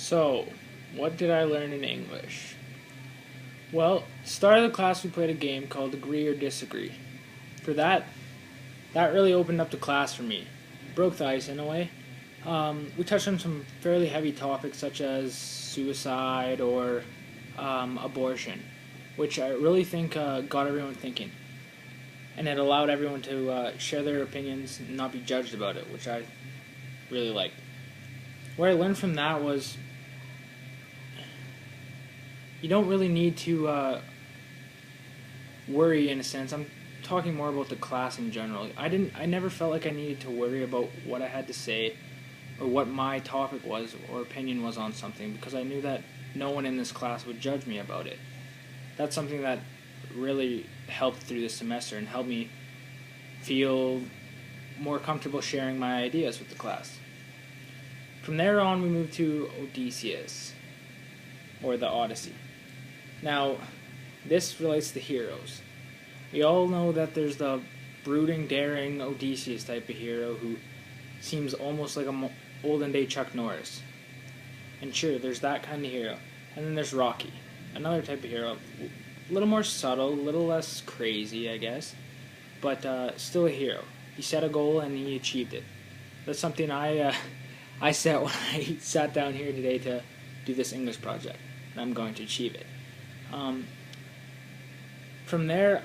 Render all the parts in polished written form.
So, what did I learn in English? Well, start of the class we played a game called Agree or Disagree. For that really opened up the class for me. Broke the ice in a way. We touched on some fairly heavy topics such as suicide or abortion, which I really think got everyone thinking. And it allowed everyone to share their opinions and not be judged about it, which I really liked. What I learned from that was you don't really need to worry in a sense. I'm talking more about the class in general. I never felt like I needed to worry about what I had to say or what my topic was or opinion was on something because I knew that no one in this class would judge me about it. That's something that really helped through the semester and helped me feel more comfortable sharing my ideas with the class. From there on, we moved to Odysseus, or the Odyssey. Now, this relates to heroes. We all know that there's the brooding, daring Odysseus type of hero who seems almost like a olden day Chuck Norris. And sure, there's that kind of hero. And then there's Rocky, another type of hero. A little more subtle, a little less crazy, I guess. But still a hero. He set a goal and he achieved it. That's something I set when I sat down here today to do this English project. And I'm going to achieve it. From there,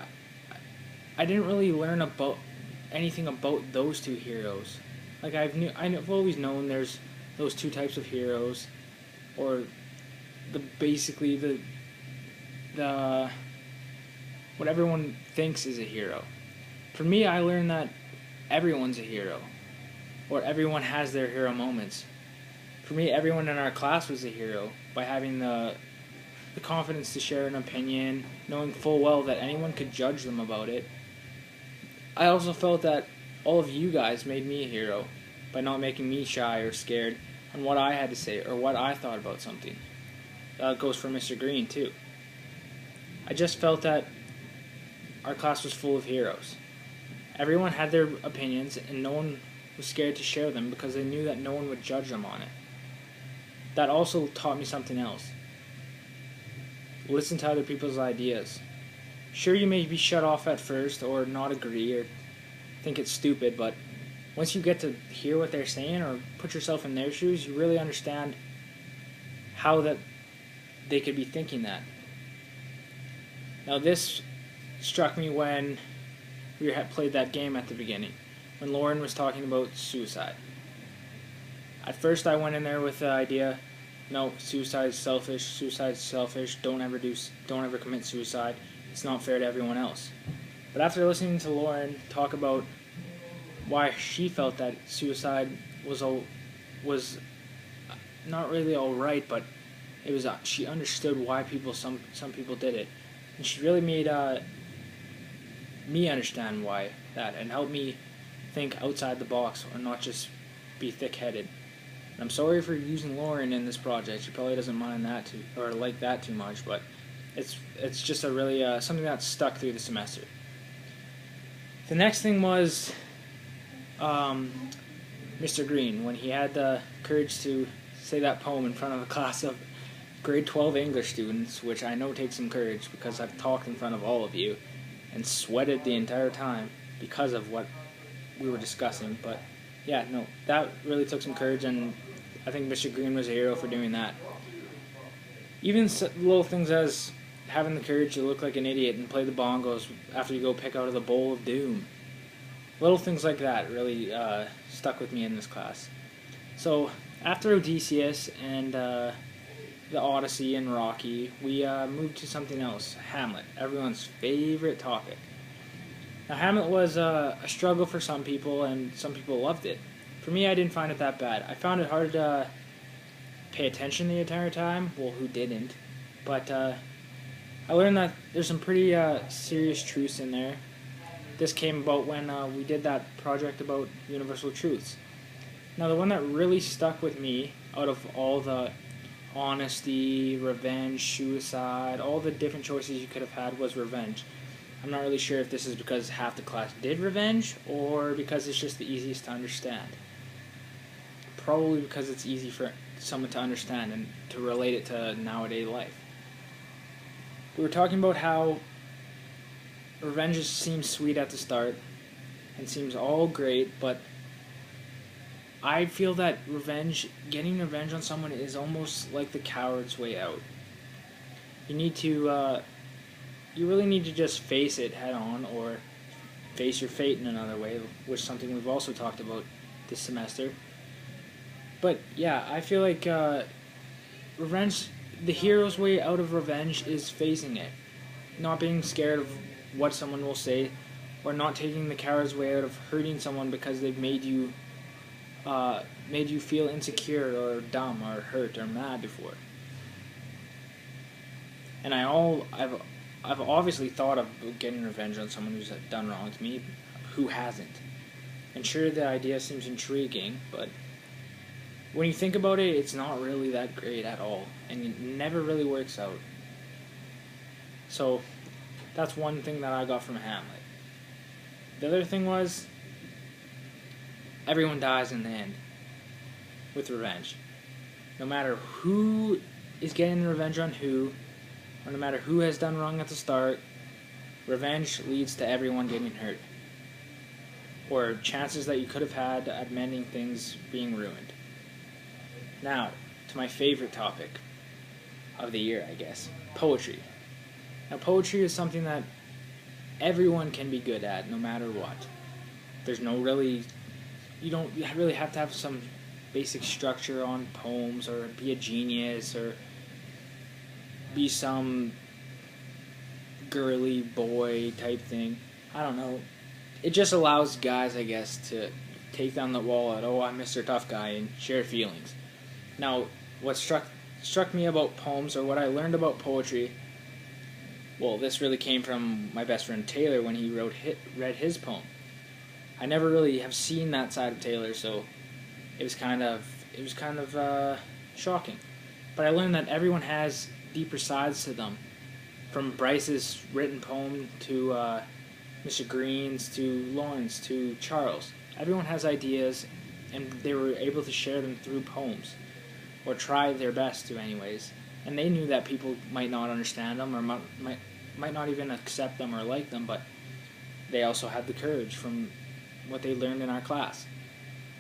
I didn't really learn about anything about those two heroes. Like I've always known there's those two types of heroes, or basically the what everyone thinks is a hero. For me, I learned that everyone's a hero, or everyone has their hero moments. For me, everyone in our class was a hero by having the confidence to share an opinion, knowing full well that anyone could judge them about it. I also felt that all of you guys made me a hero by not making me shy or scared on what I had to say or what I thought about something. That goes for Mr. Green too. I just felt that our class was full of heroes. Everyone had their opinions and no one was scared to share them because they knew that no one would judge them on it. That also taught me something else. Listen to other people's ideas. Sure, you may be shut off at first or not agree or think it's stupid, but once you get to hear what they're saying or put yourself in their shoes, you really understand how that they could be thinking that. Now this struck me when we had played that game at the beginning, when Lauren was talking about suicide. At first I went in there with the idea, no, suicide's selfish, don't ever commit suicide. It's not fair to everyone else. But after listening to Lauren talk about why she felt that suicide was not really all right, but it was she understood why some people did it, and she really made me understand why that and helped me think outside the box or not just be thick-headed. And I'm sorry for using Lauren in this project. She probably doesn't mind that too or like that too much, but it's just a really something that stuck through the semester. The next thing was Mr. Green, when he had the courage to say that poem in front of a class of grade 12 English students, which I know takes some courage because I've talked in front of all of you and sweated the entire time because of what we were discussing. But yeah, no, that really took some courage, and I think Mr. Green was a hero for doing that. Even little things as having the courage to look like an idiot and play the bongos after you go pick out of the bowl of doom. Little things like that really stuck with me in this class. So after Odysseus and the Odyssey and Rocky, we moved to something else, Hamlet, everyone's favorite topic. Now Hamlet was a struggle for some people, and some people loved it. For me, I didn't find it that bad. I found it hard to pay attention the entire time. Well, who didn't? But I learned that there's some pretty serious truths in there. This came about when we did that project about universal truths. Now, the one that really stuck with me out of all the honesty, revenge, suicide, all the different choices you could have had was revenge. I'm not really sure if this is because half the class did revenge or because it's just the easiest to understand. probably because it's easy for someone to understand and to relate it to nowadays life. We were talking about how revenge seems sweet at the start and seems all great, but I feel that getting revenge on someone is almost like the coward's way out. You need to, you really need to just face it head on, or face your fate in another way, which is something we've also talked about this semester. But yeah, I feel like revenge, the hero's way out of revenge is facing it, not being scared of what someone will say, or not taking the coward's way out of hurting someone because they've made you feel insecure or dumb or hurt or mad before. And I've obviously thought of getting revenge on someone who's done wrong to me. Who hasn't? And sure, the idea seems intriguing, but when you think about it, it's not really that great at all, and it never really works out. So that's one thing that I got from Hamlet. The other thing was, everyone dies in the end with revenge. No matter who is getting revenge on who, or no matter who has done wrong at the start, revenge leads to everyone getting hurt, or chances that you could have had at mending things being ruined. Now, to my favorite topic of the year, I guess, poetry. Now, poetry is something that everyone can be good at, no matter what. There's no really, you don't really have to have some basic structure on poems, or be a genius, or be some girly boy type thing. I don't know. It just allows guys, I guess, to take down the wall at, oh, I'm Mr. Tough Guy, and share feelings. Now, what struck me about poems, or what I learned about poetry, well, this really came from my best friend Taylor when he read his poem. I never really have seen that side of Taylor, so it was kind of shocking. But I learned that everyone has deeper sides to them, from Bryce's written poem to Mr. Green's to Lawrence to Charles. Everyone has ideas, and they were able to share them through poems, or try their best to anyways. And they knew that people might not understand them, or might not even accept them or like them, but they also had the courage from what they learned in our class.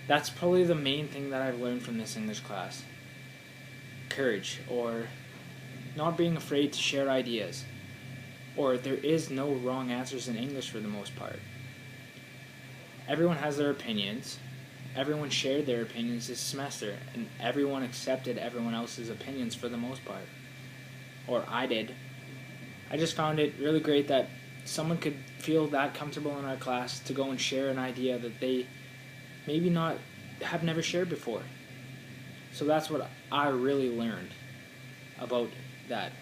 That's probably the main thing that I've learned from this English class. Courage, or not being afraid to share ideas, or there is no wrong answers in English for the most part. Everyone has their opinions. Everyone shared their opinions this semester, and everyone accepted everyone else's opinions for the most part. Or I did. I just found it really great that someone could feel that comfortable in our class to go and share an idea that they maybe have never shared before. So that's what I really learned about that.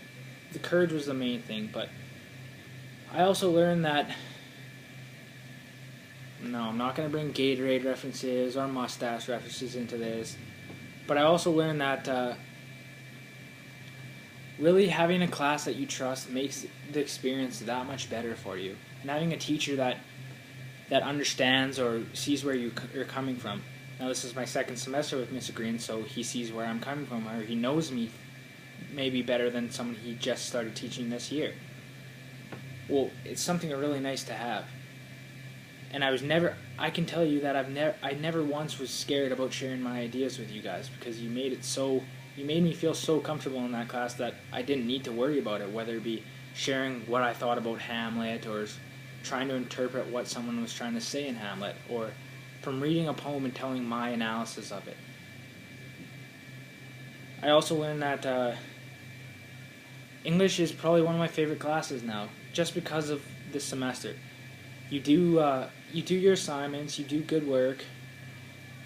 The courage was the main thing, but I also learned that, no, I'm not going to bring Gatorade references or mustache references into this, but I also learned that really having a class that you trust makes the experience that much better for you. And having a teacher that understands or sees where you're coming from. Now, this is my second semester with Mr. Green, so he sees where I'm coming from, or he knows me maybe better than someone he just started teaching this year. Well, it's something really nice to have. And I can tell you that I never once was scared about sharing my ideas with you guys, because you made me feel so comfortable in that class that I didn't need to worry about it, whether it be sharing what I thought about Hamlet, or trying to interpret what someone was trying to say in Hamlet, or from reading a poem and telling my analysis of it. I also learned that English is probably one of my favorite classes now, just because of this semester. You do your assignments, you do good work,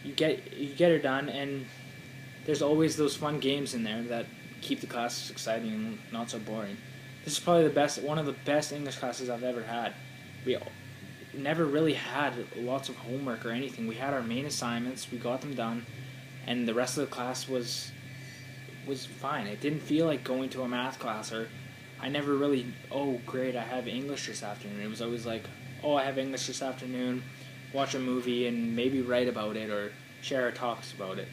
you get it done, and there's always those fun games in there that keep the classes exciting and not so boring. This is probably one of the best English classes I've ever had. We never really had lots of homework or anything. We had our main assignments, we got them done, and the rest of the class was fine. It didn't feel like going to a math class, or I never really, oh great, I have English this afternoon. It was always like, oh, I have English this afternoon, watch a movie and maybe write about it or share our talks about it.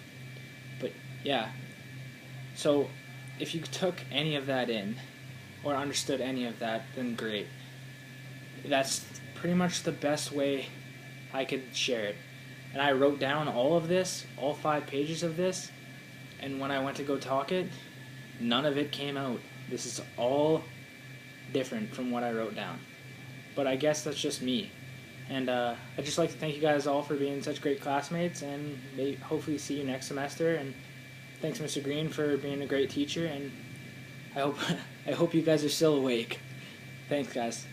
Yeah. So, if you took any of that in, or understood any of that, then great. That's pretty much the best way I could share it. And I wrote down all of this, all 5 pages of this, and when I went to go talk it, none of it came out. This is all different from what I wrote down. But I guess that's just me. And I'd just like to thank you guys all for being such great classmates, and hopefully see you next semester. And thanks, Mr. Green, for being a great teacher. And I hope I hope you guys are still awake. Thanks, guys.